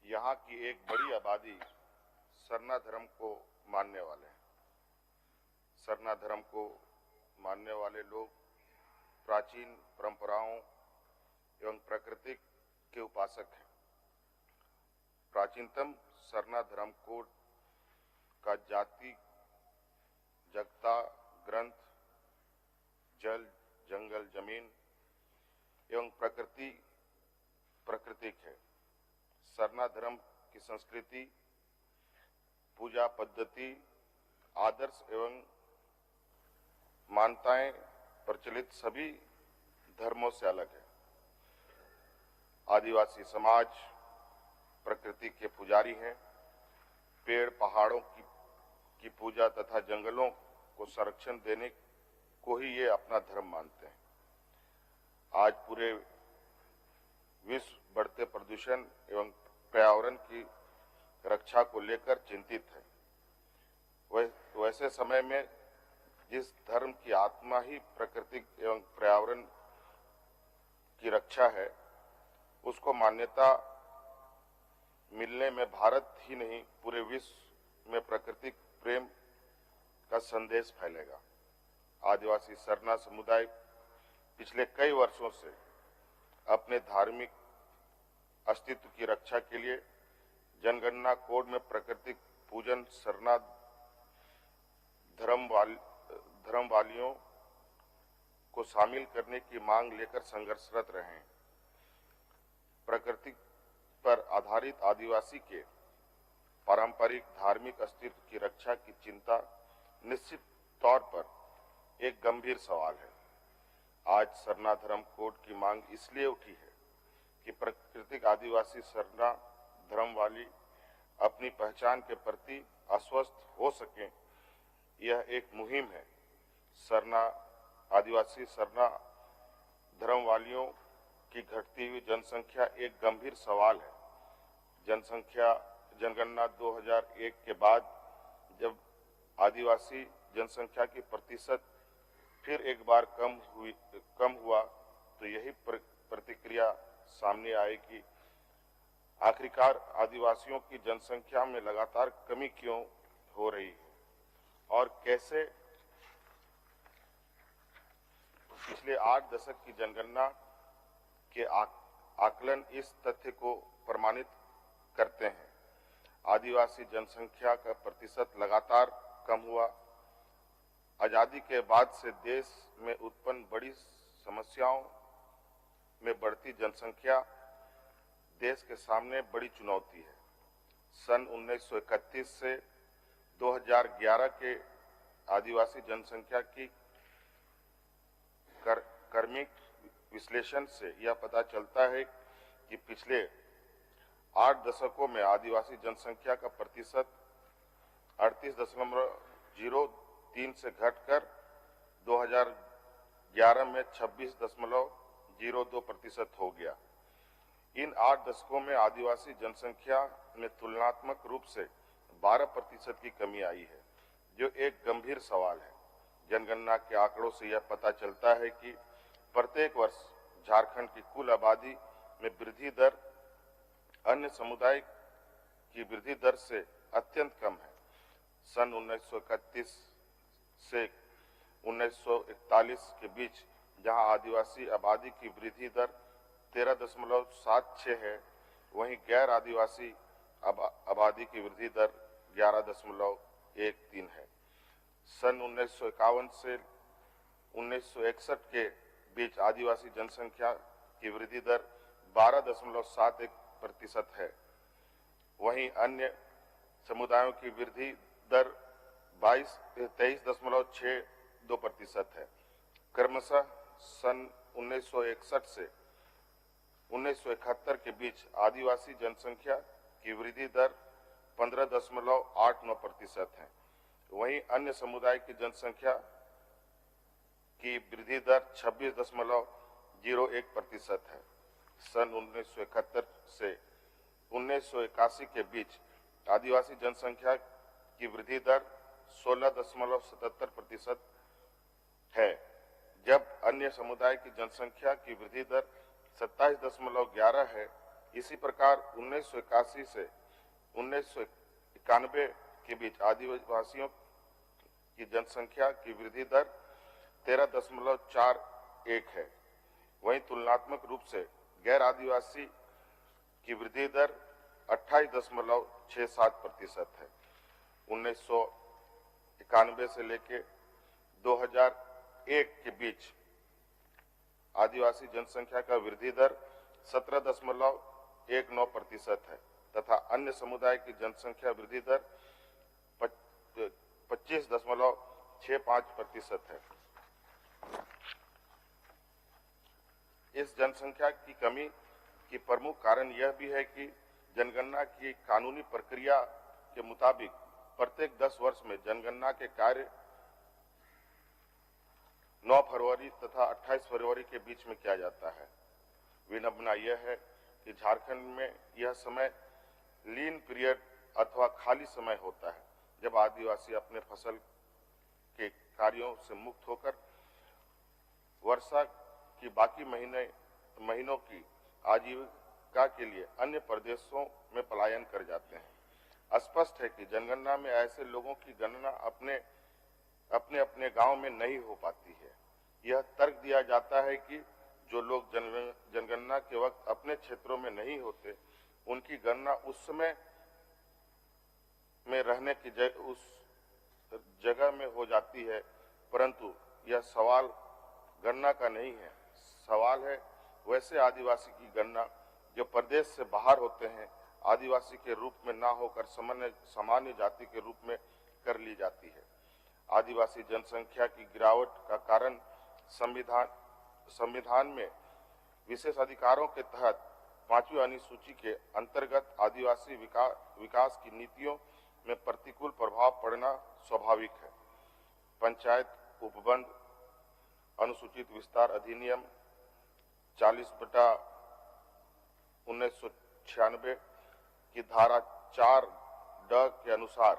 यहाँ की एक बड़ी आबादी सरना धर्म को मानने वाले हैं। सरना धर्म को मानने वाले लोग प्राचीन परंपराओं एवं प्रकृति के उपासक हैं। प्राचीनतम सरना धर्म कोड का जाति जगता ग्रंथ जल जंगल जमीन एवं प्राकृतिक है। सरना धर्म की संस्कृति, पूजा पद्धति, आदर्श एवं मान्यताएं प्रचलित सभी धर्मों से अलग है। आदिवासी समाज प्रकृति के पुजारी हैं। पेड़ पहाड़ों की पूजा तथा जंगलों को संरक्षण देने को ही ये अपना धर्म मानते हैं। आज पूरे विश्व बढ़ते प्रदूषण एवं पर्यावरण की रक्षा को लेकर चिंतित है। वैसे समय में जिस धर्म की आत्मा ही प्रकृति एवं पर्यावरण की रक्षा है, उसको मान्यता मिलने में भारत ही नहीं पूरे विश्व में प्राकृतिक प्रेम का संदेश फैलेगा। आदिवासी सरना समुदाय पिछले कई वर्षों से अपने धार्मिक अस्तित्व की रक्षा के लिए जनगणना कोड में प्राकृतिक पूजन सरना धर्म वालियों को शामिल करने की मांग लेकर संघर्षरत रहे हैं। प्रकृति पर आधारित आदिवासी के पारंपरिक धार्मिक अस्तित्व की रक्षा की चिंता निश्चित तौर पर एक गंभीर सवाल है। आज सरना धर्म कोड की मांग इसलिए उठी है कि प्राकृतिक आदिवासी सरना धर्म वाली अपनी पहचान के प्रति आश्वस्त हो सकें। यह एक मुहिम है। आदिवासी सरना धर्म वालियों की घटती हुई जनसंख्या एक गंभीर सवाल है। जनगणना 2001 के बाद जब आदिवासी जनसंख्या की प्रतिशत फिर एक बार कम हुआ तो यही प्रतिक्रिया सामने आई कि आखिरकार आदिवासियों की जनसंख्या में लगातार कमी क्यों हो रही है और कैसे। पिछले 8 दशक की जनगणना के आकलन इस तथ्य को प्रमाणित करते हैं। आदिवासी जनसंख्या का प्रतिशत लगातार कम हुआ। आजादी के बाद से देश में उत्पन्न बड़ी समस्याओं में बढ़ती जनसंख्या देश के सामने बड़ी चुनौती है। सन 1931 से 2011 के आदिवासी जनसंख्या की क्रमिक विश्लेषण से यह पता चलता है कि पिछले 8 दशकों में आदिवासी जनसंख्या का प्रतिशत 38.03 से घटकर 2011 में 26.02% हो गया। इन 8 दशकों में आदिवासी जनसंख्या में तुलनात्मक रूप से 12% की कमी आई है, जो एक गंभीर सवाल है। जनगणना के आंकड़ों से यह पता चलता है कि प्रत्येक वर्ष झारखंड की कुल आबादी में वृद्धि दर अन्य समुदाय की वृद्धि दर से अत्यंत कम है। सन 1931 से 1941 के बीच जहां आदिवासी आबादी की वृद्धि दर 13.76 है, वहीं गैर आदिवासी आबादी की वृद्धि दर 11.13 है। सन 1951 से 1961 के बीच आदिवासी जनसंख्या की वृद्धि दर 12.71% है। वहीं अन्य समुदायों की वृद्धि दर 23.62% है। क्रमशः सन 1961 से 1971 के बीच आदिवासी जनसंख्या की वृद्धि दर 15.89% है। वहीं अन्य समुदाय की जनसंख्या की वृद्धि दर 26.01% है। सन 1971 से 1981 के बीच आदिवासी जनसंख्या की वृद्धि दर 16.77% है, जब अन्य समुदाय की जनसंख्या की वृद्धि दर 27.11 है। इसी प्रकार 1981 से 1991 के बीच आदिवासियों की जनसंख्या की वृद्धि दर 13.41 है। वहीं तुलनात्मक रूप से गैर आदिवासी की वृद्धि दर 28.67% है। 1991 से लेकर 2001 के बीच आदिवासी जनसंख्या का वृद्धि दर 17.19% है तथा अन्य समुदाय की जनसंख्या वृद्धि दर 25.65% है। इस जनसंख्या की कमी की प्रमुख कारण यह भी है कि जनगणना की कानूनी प्रक्रिया के मुताबिक प्रत्येक 10 वर्ष में जनगणना के कार्य 9 फरवरी तथा 28 फरवरी के बीच में किया जाता है। विडंबना यह है कि झारखंड में यह समय लीन पीरियड अथवा खाली समय होता है, जब आदिवासी अपने फसल के कार्यों से मुक्त होकर वर्षा की बाकी महीनों की आजीविका के लिए अन्य प्रदेशों में पलायन कर जाते हैं। स्पष्ट है कि जनगणना में ऐसे लोगों की गणना अपने गांव में नहीं हो पाती है। यह तर्क दिया जाता है कि जो लोग जनगणना के वक्त अपने क्षेत्रों में नहीं होते, उनकी गणना उस समय में रहने की उस जगह में हो जाती है, परंतु यह सवाल गणना का नहीं है। सवाल है वैसे आदिवासी की गणना जो प्रदेश से बाहर होते हैं, आदिवासी के रूप में ना होकर सामान्य जाति के रूप में कर ली जाती है। आदिवासी जनसंख्या की गिरावट का कारण संविधान में विशेष अधिकारों के तहत 5वीं अनुसूची के अंतर्गत आदिवासी विकास की नीतियों में प्रतिकूल प्रभाव पड़ना स्वाभाविक है। पंचायत उपबंध अनुसूचित विस्तार अधिनियम 40/1996 की धारा 4(ड) के अनुसार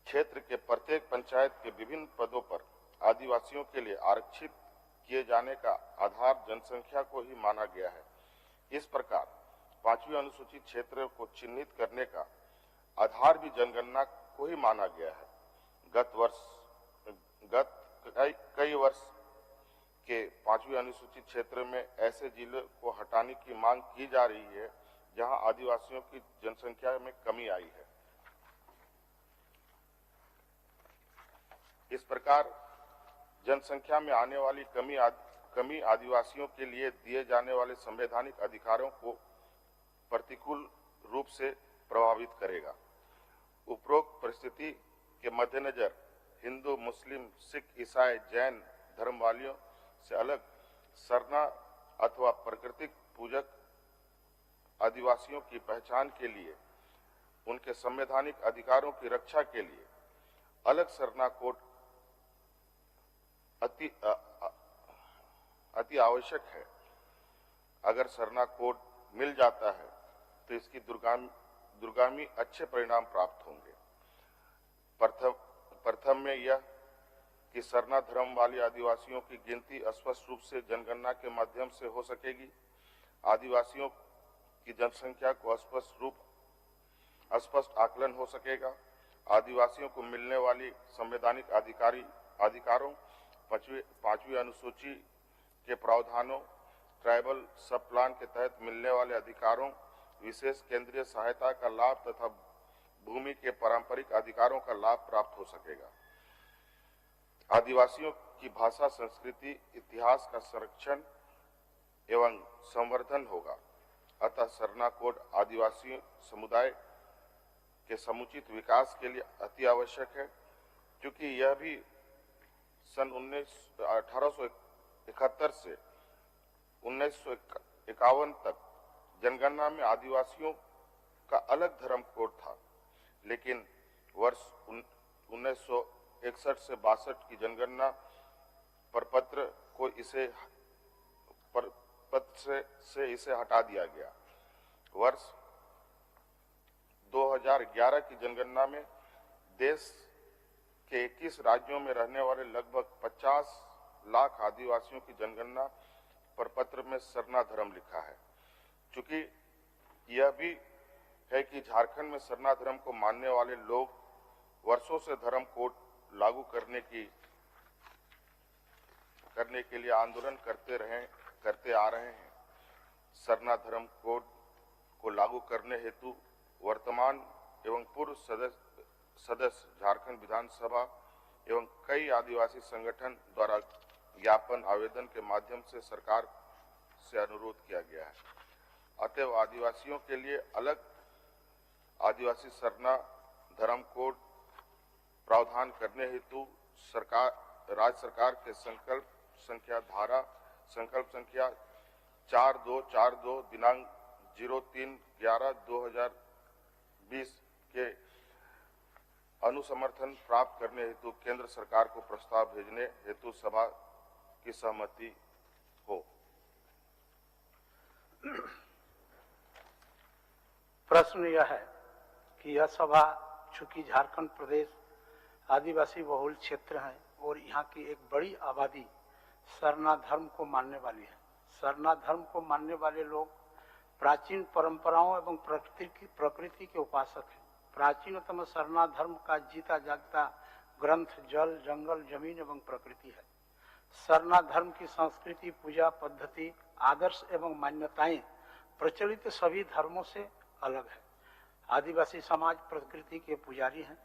क्षेत्र के प्रत्येक पंचायत के विभिन्न पदों पर आदिवासियों के लिए आरक्षित किए जाने का आधार जनसंख्या को ही माना गया है। इस प्रकार 5वीं अनुसूचित क्षेत्र को चिन्हित करने का आधार भी जनगणना को ही माना गया है। गत कई वर्ष के 5वीं अनुसूचित क्षेत्र में ऐसे जिलों को हटाने की मांग की जा रही है जहां आदिवासियों की जनसंख्या में कमी आई है। इस प्रकार जनसंख्या में आने वाली कमी आदिवासियों के लिए दिए जाने वाले संवैधानिक अधिकारों को प्रतिकूल रूप से प्रभावित करेगा। उपरोक्त परिस्थिति के मद्देनजर हिंदू, मुस्लिम, सिख, ईसाई, जैन धर्म वालियों से अलग सरना अथवा प्राकृतिक पूजक आदिवासियों की पहचान के लिए, उनके संवैधानिक अधिकारों की रक्षा के लिए अलग सरना कोड अति आवश्यक है। अगर सरना कोड मिल जाता है तो इसकी दूरगामी अच्छे परिणाम प्राप्त होंगे। प्रथम में यह कि सरना धर्म वाले आदिवासियों की गिनती स्पष्ट रूप से जनगणना के माध्यम से हो सकेगी। आदिवासियों की जनसंख्या को स्पष्ट आकलन हो सकेगा। आदिवासियों को मिलने वाली संवैधानिक अधिकारों 5वीं अनुसूची के प्रावधानों, ट्राइबल सब प्लान के तहत मिलने वाले अधिकारों, विशेष केंद्रीय सहायता का लाभ तथा भूमि के पारंपरिक अधिकारों का लाभ प्राप्त हो सकेगा। आदिवासियों की भाषा, संस्कृति, इतिहास का संरक्षण एवं संवर्धन होगा। अतः सरना कोड आदिवासी समुदाय के समुचित विकास के लिए अति आवश्यक है, क्योंकि यह भी सन 1871 से 1951 तक जनगणना में आदिवासियों का अलग धर्म कोड था, लेकिन वर्ष 1961 से 62 की जनगणना प्रपत्र से इसे हटा दिया गया। वर्ष 2011 की जनगणना में देश के 21 राज्यों में रहने वाले लगभग 50 लाख आदिवासियों की जनगणना प्रपत्र में सरना धर्म लिखा है। चूंकि यह भी है कि झारखंड में सरना धर्म को मानने वाले लोग वर्षों से धर्म कोड लागू करने के लिए आंदोलन करते आ रहे हैं। सरना धर्म कोड को लागू करने हेतु वर्तमान एवं पूर्व सदस्य झारखंड विधानसभा एवं कई आदिवासी संगठन द्वारा ज्ञापन आवेदन के माध्यम से सरकार से अनुरोध किया गया है। अतएव आदिवासियों के लिए अलग आदिवासी सरना धर्म कोड प्रावधान करने हेतु राज्य सरकार के संकल्प संख्या 4242 दिनांक 03/11/2020 के अनुसमर्थन प्राप्त करने हेतु केंद्र सरकार को प्रस्ताव भेजने हेतु सभा की सहमति हो। प्रश्न यह है कि यह सभा चूंकि झारखंड प्रदेश आदिवासी बहुल क्षेत्र है और यहाँ की एक बड़ी आबादी सरना धर्म को मानने वाली है। सरना धर्म को मानने वाले लोग प्राचीन परंपराओं एवं प्रकृति के उपासक हैं। प्राचीनतम सरना धर्म का जीता जागता ग्रंथ जल, जंगल, जमीन एवं प्रकृति है। सरना धर्म की संस्कृति, पूजा पद्धति, आदर्श एवं मान्यताएं प्रचलित सभी धर्मों से अलग है। आदिवासी समाज प्रकृति के पुजारी हैं।